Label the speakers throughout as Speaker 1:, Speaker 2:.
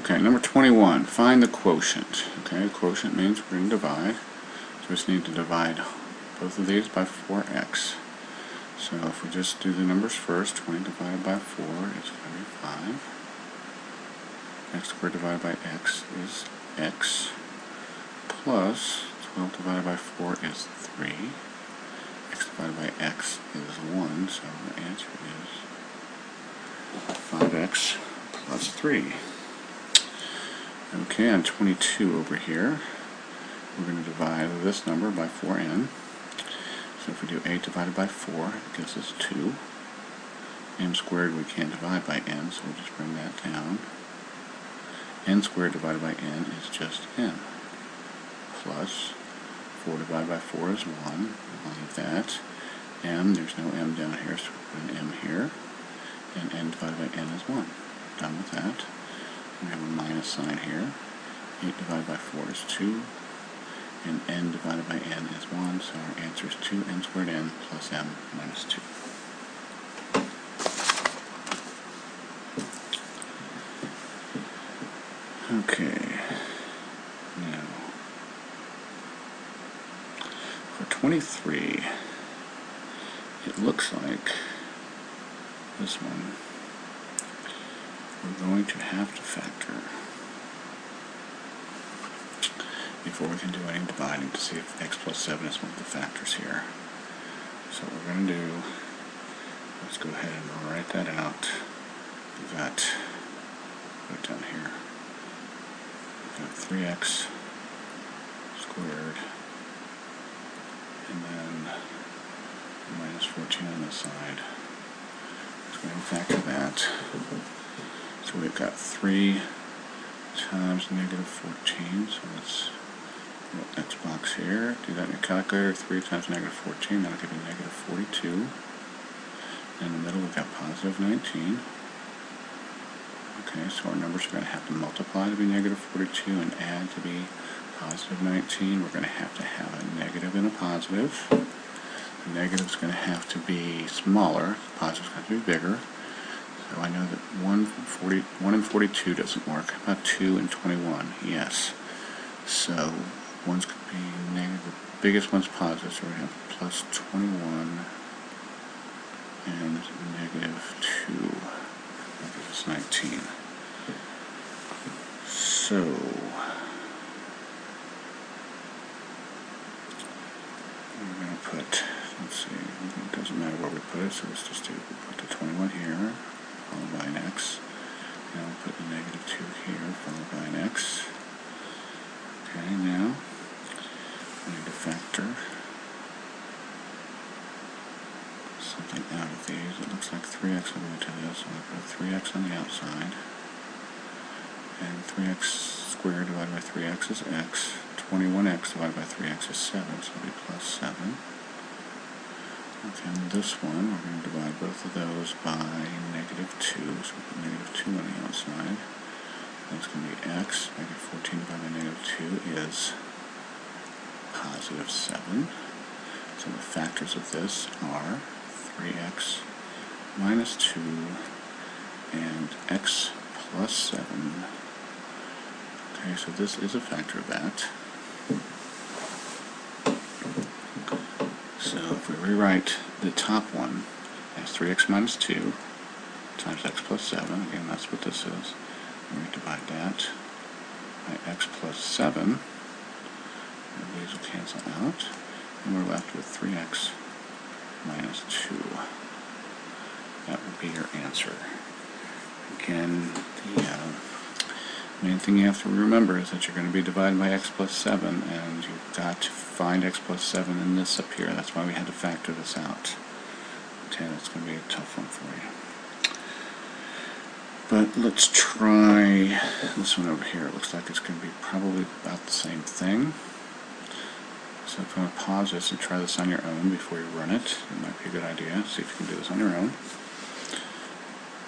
Speaker 1: Okay, number 21, find the quotient. Okay, the quotient means we're going to divide. So we just need to divide both of these by 4x. So if we just do the numbers first, 20 divided by 4 is going to be 5. X squared divided by x is x, plus 12 divided by 4 is 3. X divided by x is 1, so the answer is 5x plus 3. Okay, on 22 over here, we're going to divide this number by 4n. So if we do 8 divided by 4, it gives us 2. n squared we can't divide by n, so we'll just bring that down. N squared divided by n is just n. Plus 4 divided by 4 is 1. We'll leave that. M, there's no m down here, so we'll put an m here. And n divided by n is 1. Done with that. We have a minus sign here. 8 divided by 4 is 2. And n divided by n is 1, so our answer is 2n squared n plus m minus 2. Okay, now for 23, it looks like this one we're going to have to factor before we can do any dividing to see if x plus 7 is one of the factors here. So what we're going to do, let's go ahead and write that out. We've got, put it down here, we've got 3x squared, and then minus 14 on this side. So we're going to factor that. So we've got 3 times negative 14, so let's X box here, do that in your calculator. 3 times negative 14, that'll give you negative 42. In the middle we've got positive 19. Okay, so our numbers are going to have to multiply to be negative 42 and add to be positive 19. We're going to have a negative and a positive. The negative is going to have to be smaller, the positive is going to be bigger. So I know that 1 and 42 doesn't work. How about 2 and 21? Yes. So one's going to be negative, the biggest one's positive, so we're going to have plus 21 and negative 2. That gives us 19. So we're going to put, let's see, it doesn't matter where we put it, so let's just do, we'll put the 21 here, followed by an x. Now we'll put the negative 2 here, followed by an x. Okay, now we need to factor something out of these. It looks like 3x will go to this, so I'll put 3x on the outside. And 3x squared divided by 3x is x. 21x divided by 3x is 7, so it'll be plus 7. Okay, and this one, we're going to divide both of those by negative 2, so we'll put negative 2 on the outside. That's going to be x. Negative 14 divided by negative 2 is positive 7. So the factors of this are 3x minus 2 and x plus 7. Okay, so this is a factor of that. So if we rewrite the top one as 3x minus 2 times x plus 7, again that's what this is, and we divide that by x plus 7, and these will cancel out, and we're left with 3x minus 2. That would be your answer. Again, the main thing you have to remember is that you're going to be divided by x plus 7, and you've got to find x plus 7 in this up here. That's why we had to factor this out. Okay, that's going to be a tough one for you. But let's try this one over here. It looks like it's going to be probably about the same thing. So if you want to pause this and try this on your own before you run it, it might be a good idea. See if you can do this on your own.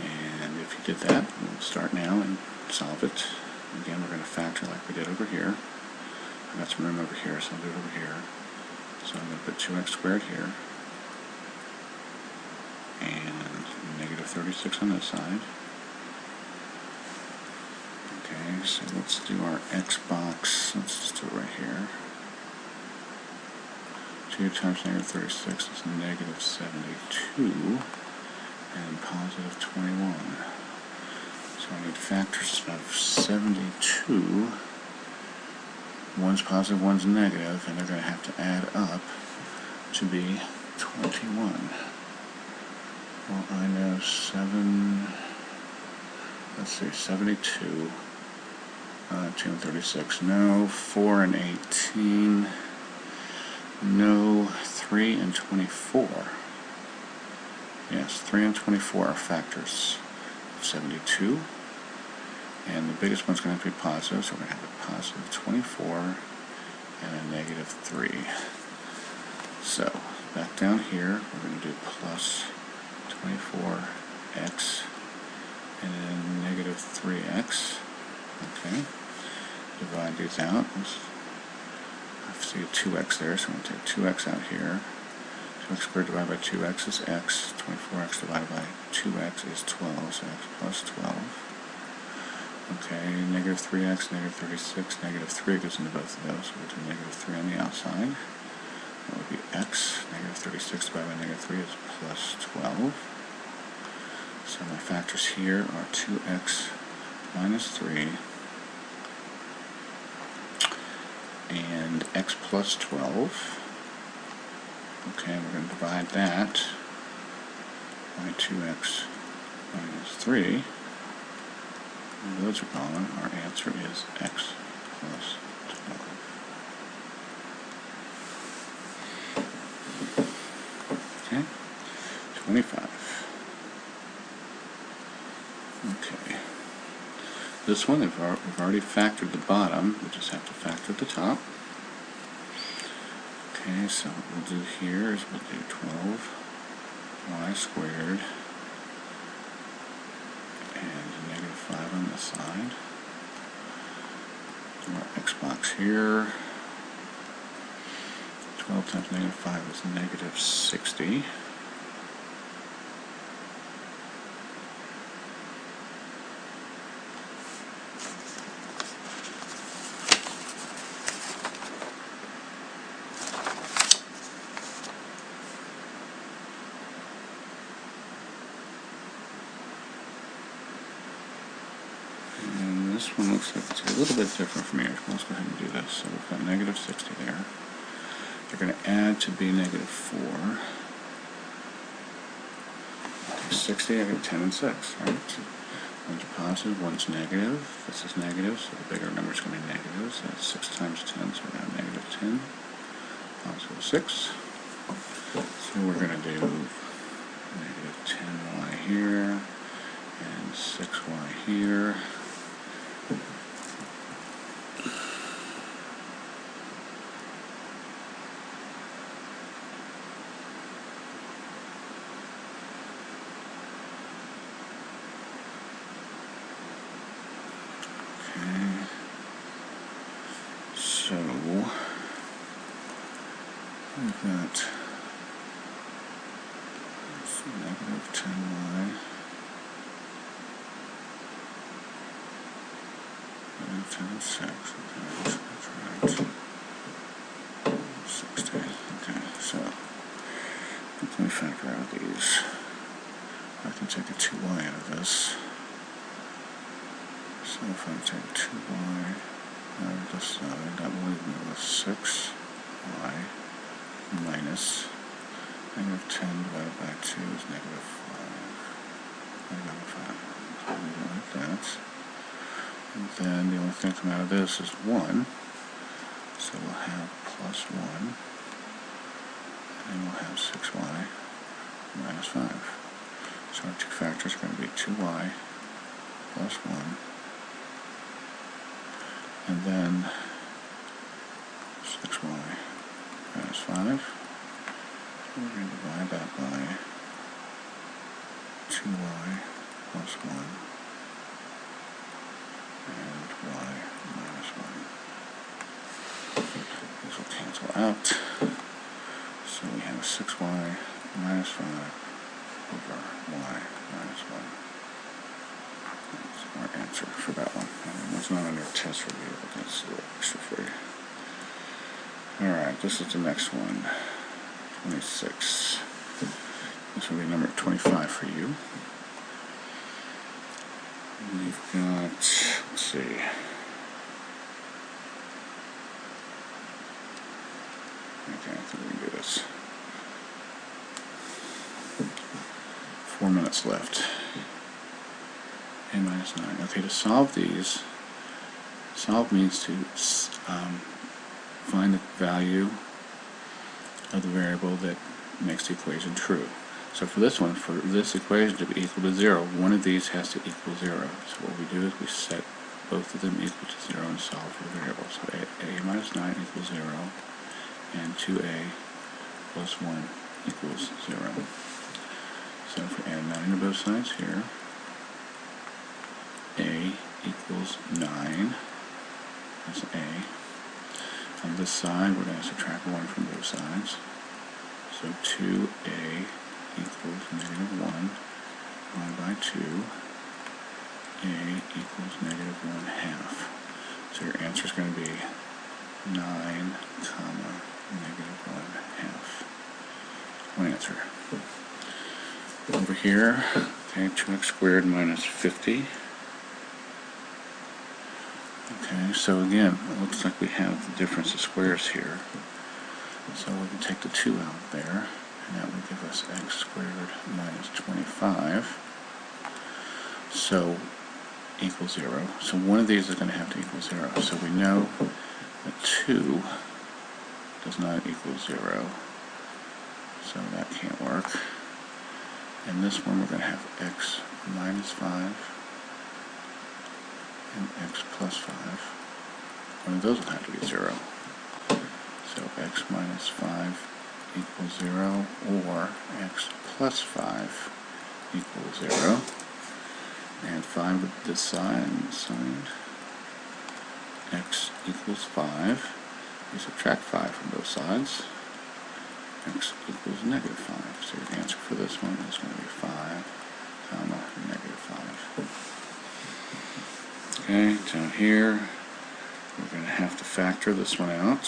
Speaker 1: And if you did that, we'll start now and solve it. Again, we're going to factor like we did over here. I've got some room over here, so I'll do it over here. So I'm going to put 2x squared here. And negative 36 on this side. Okay, so let's do our x box. Let's just do it right here. 2 times negative 36 is negative 72 and positive 21. So I need factors of 72. One's positive, one's negative, and they're going to have to add up to be 21. Well, I know 72, 2 and 36, no, 4 and 18, no, 3 and 24. Yes, 3 and 24 are factors of 72, and the biggest one's going to have to be positive, so we're going to have a positive 24 and a negative 3. So, back down here, we're going to do plus 24x and then negative 3x. Okay, divide these out. I see a 2x there, so I'm going to take 2x out here. 2x squared divided by 2x is x. 24x divided by 2x is 12, so x plus 12. Okay, negative 3x, negative 36, negative 3 goes into both of those, so we'll do negative 3 on the outside. That would be x. Negative 36 divided by negative 3 is plus 12. So my factors here are 2x minus 3 and x plus 12. Okay, we're going to divide that by 2x minus 3. And those are gone. Our answer is x plus 12. Okay, 25. Okay, this one we've already factored the bottom, we just have to factor the top. Okay, so what we'll do here is we'll do 12y squared and negative 5 on this side. Do our x box here. 12 times negative 5 is negative 60. This one looks like it's a little bit different from here. Let's go ahead and do this. So we've got negative 60 there. They're going to add to be negative 4. Okay, 60, I got 10 and 6, right? So one's positive, one's negative. This is negative, so the bigger number is going to be negative. So that's 6 times 10, so we got negative 10. Positive 6. So we're going to do negative 10y here and 6y here. So we've got negative 10y, negative 10 and 6, okay, that's right, 60, okay, so let me factor out these. I can take a 2y out of this, so if I take 2y out of this side, that will leave me with 6y minus negative 10 divided by 2 is negative 5. Negative 5. So we go like that. And then the only thing coming out of this is 1. So we'll have plus 1. And we'll have 6y minus 5. So our two factors are going to be 2y plus 1. And then 6y minus 5. So we're going to divide that by 2y plus 1 and y minus 1. These will cancel out. So we have 6y minus 5 over y minus 1. our answer for that one. And it's not under test review, but that's a little extra for you. Alright, this is the next one. 26. This will be number 25 for you. We've got, let's see. Okay, I think we can do this. 4 minutes left. A minus 9. Okay, to solve these, solve means to find the value of the variable that makes the equation true. So for this one, for this equation to be equal to 0, one of these has to equal 0. So what we do is we set both of them equal to 0 and solve for the variable. So a minus 9 equals 0, and 2a plus 1 equals 0. So if we add 9 to both sides here, a equals 9, that's a. On this side, we're going to subtract 1 from both sides. So 2a equals negative 1 divided by 2. A equals negative 1/2. So your answer is going to be 9, negative 1/2. One answer. Over here, okay, 2x squared minus 50. Okay, so again, it looks like we have the difference of squares here. So we can take the 2 out there, and that would give us x squared minus 25. So equals 0. So one of these is going to have to equal 0. So we know that 2 does not equal 0. So that can't work. And this one we're going to have x minus 5 and x plus 5. One of those will have to be 0. So x minus 5 equals 0, or x plus 5 equals 0. And 5 with this side and this side. X equals 5. We subtract 5 from both sides. X equals negative 5. So your answer for this one is going to be 5, negative 5. Okay, down here, we're going to have to factor this one out.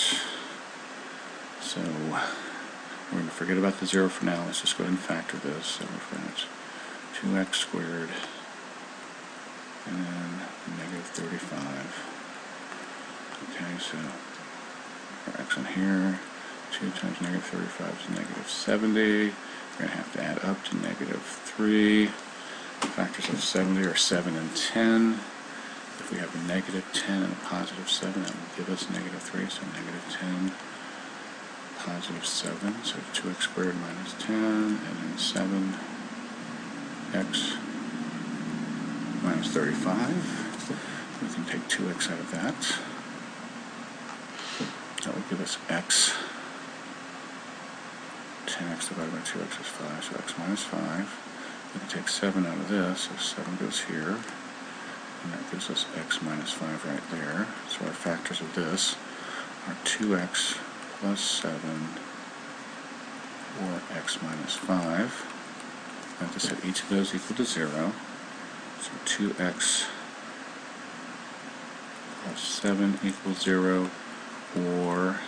Speaker 1: So we're going to forget about the 0 for now. Let's just go ahead and factor this. So we've got 2x squared and then negative 35. Okay, so our x on here, 2 times negative 35 is negative 70. We're going to have to add up to negative 3. Factors of 70 are 7 and 10. If we have a negative 10 and a positive 7, that will give us negative 3, so negative 10, positive 7, so 2x squared minus 10, and then 7x minus 35. We can take 2x out of that. That will give us x. 10x divided by 2x is 5, so x minus 5. We can take 7 out of this, so 7 goes here. And that gives us x minus 5 right there. So our factors of this are 2x plus 7 or x minus 5. I have to set each of those equal to 0. So 2x plus 7 equals 0, or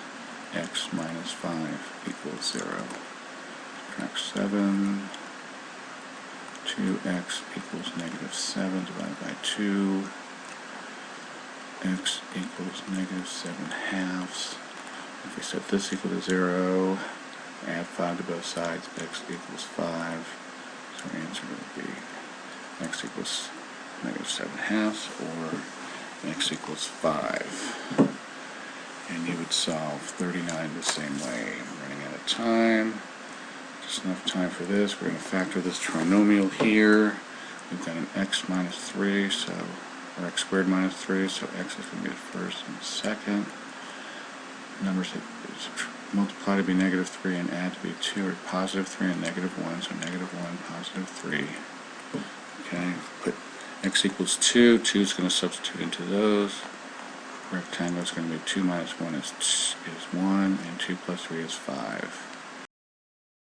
Speaker 1: x minus 5 equals 0. Subtract 7. 2x equals negative 7 divided by 2. X equals negative 7/2. If we set this equal to 0, add 5 to both sides, x equals 5. So our answer would be x equals negative 7/2, or x equals 5. And you would solve 39 the same way. I'm running out of time. Just enough time for this. We're going to factor this trinomial here. We've got an x minus 3, so, or x squared minus 3, so x is going to be the first and the second. Numbers that multiply to be negative 3 and add to be 2 are positive 3 and negative 1, so negative 1, positive 3. Okay, put x equals 2. 2 is going to substitute into those. Rectangle is going to be 2 minus 1 is 1, and 2 plus 3 is 5.